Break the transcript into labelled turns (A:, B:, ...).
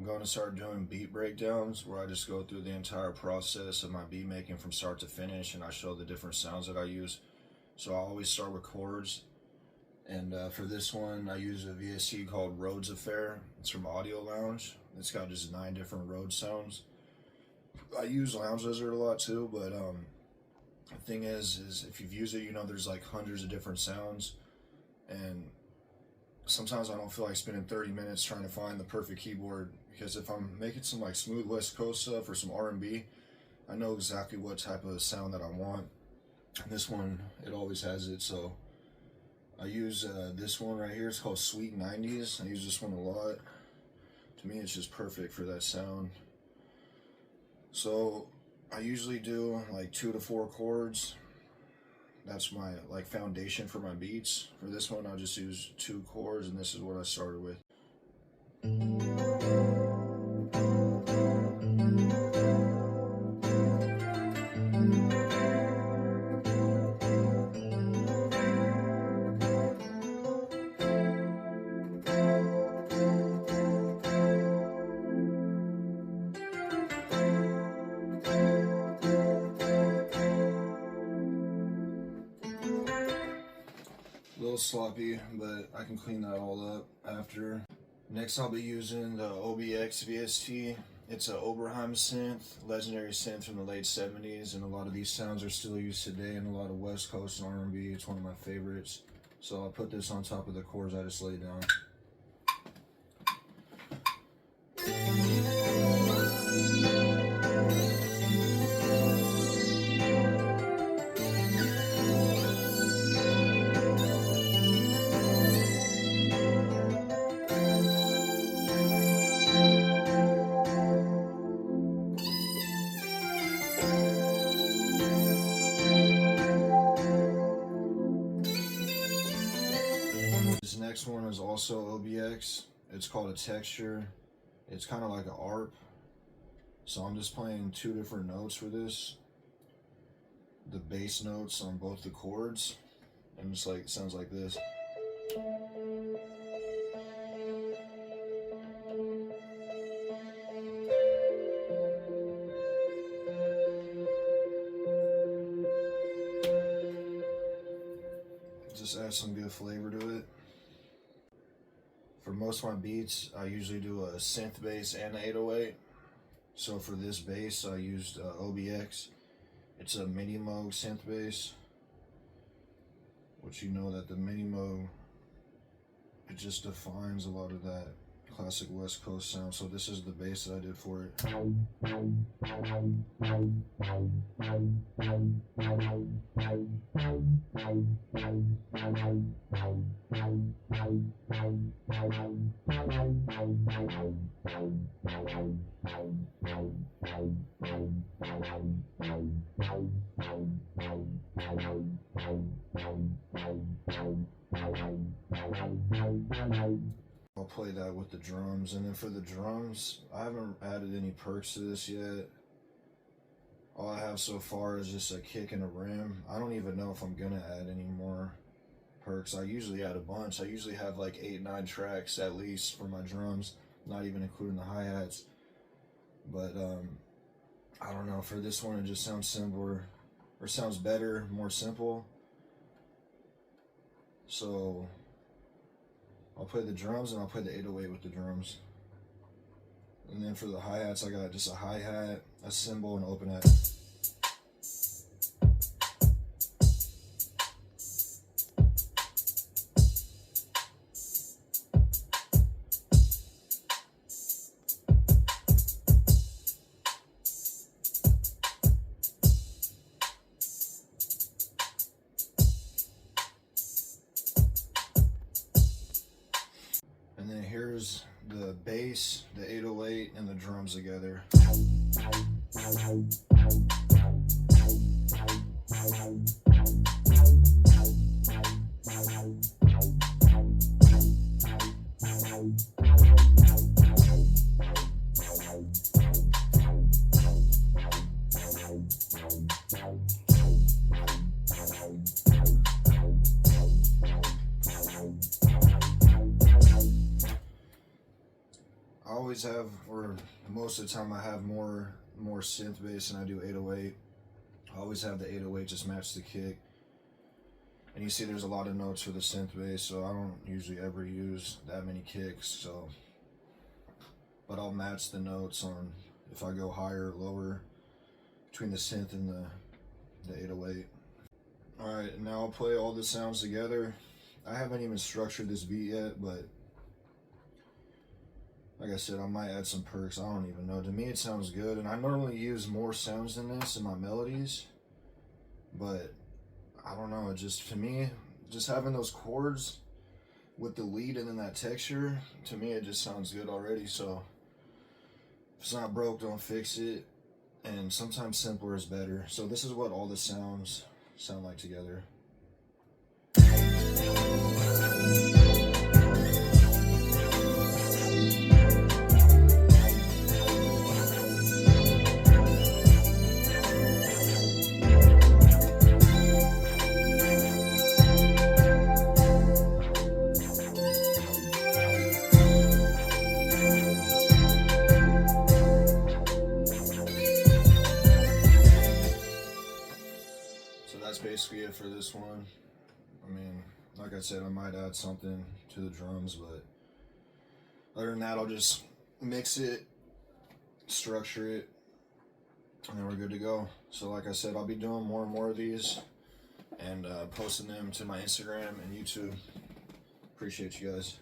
A: going to start doing beat breakdowns where I just go through the entire process of my beat making from start to finish, and I show the different sounds that I use. So I always start with chords, and for this one I use a VST called Rhodes Affair. It's from Audio Lounge. It's got just 9 different Rhodes sounds. I use Lounge Lizard a lot too, but the thing is if you've used it, you know there's like hundreds of different sounds, and sometimes I don't feel like spending 30 minutes trying to find the perfect keyboard, because if I'm making some like smooth West Coast stuff or some R&B, I know exactly what type of sound that I want. And this one, it always has it. So I use this one right here. It's called Sweet 90s. I use this one a lot. To me, it's just perfect for that sound. So I usually do like 2 to 4 chords. That's my like foundation for my beats. For this one, I'll just use 2 chords, and this is what I started with. A little sloppy, but I can clean that all up after. Next, I'll be using the OBX VST. It's an Oberheim synth, legendary synth from the late 70s, and a lot of these sounds are still used today in a lot of West Coast and R&B. It's one of my favorites. So I'll put this on top of the chords I just laid down. This next one is also OBX. It's called a texture. It's kind of like an ARP. So I'm just playing 2 different notes for this. The bass notes on both the chords. And just like, it sounds like this. Just add some good flavor to it. For most of my beats, I usually do a synth bass and an 808. So for this bass, I used OBX. It's a mini Moog synth bass, which you know that the mini Moog, it just defines a lot of that classic West Coast sound. So this is the bass that I did for it. I'll play that with the drums, and then for the drums, I haven't added any perks to this yet. All I have so far is just a kick and a rim. I don't even know if I'm gonna add any more perks. I usually add a bunch. I usually have like 8-9 tracks at least for my drums, not even including the hi-hats. But I don't know, for this one it just sounds simpler, or sounds better, more simple. So I'll play the drums, and I'll play the 808 with the drums. And then for the hi-hats, I got just a hi-hat, a cymbal, and an open hat. And then here's the bass, the 808, and the drums together. always have, or most of the time I have more synth bass than I do 808. I always have the 808 just match the kick. And you see there's a lot of notes for the synth bass, so I don't usually ever use that many kicks, so. But I'll match the notes on if I go higher or lower between the synth and the 808. Alright, now I'll play all the sounds together. I haven't even structured this beat yet, but like I said, I might add some perks. I don't even know. To me, it sounds good, and I normally use more sounds than this in my melodies, but I don't know. It just, to me, just having those chords with the lead and then that texture, to me, it just sounds good already. So if it's not broke, don't fix it. And sometimes simpler is better. So this is what all the sounds sound like together. So that's basically it for this one. I mean, like I said, I might add something to the drums, but other than that, I'll just mix it, structure it, and then we're good to go. So like I said, I'll be doing more and more of these and posting them to my Instagram and YouTube. Appreciate you guys.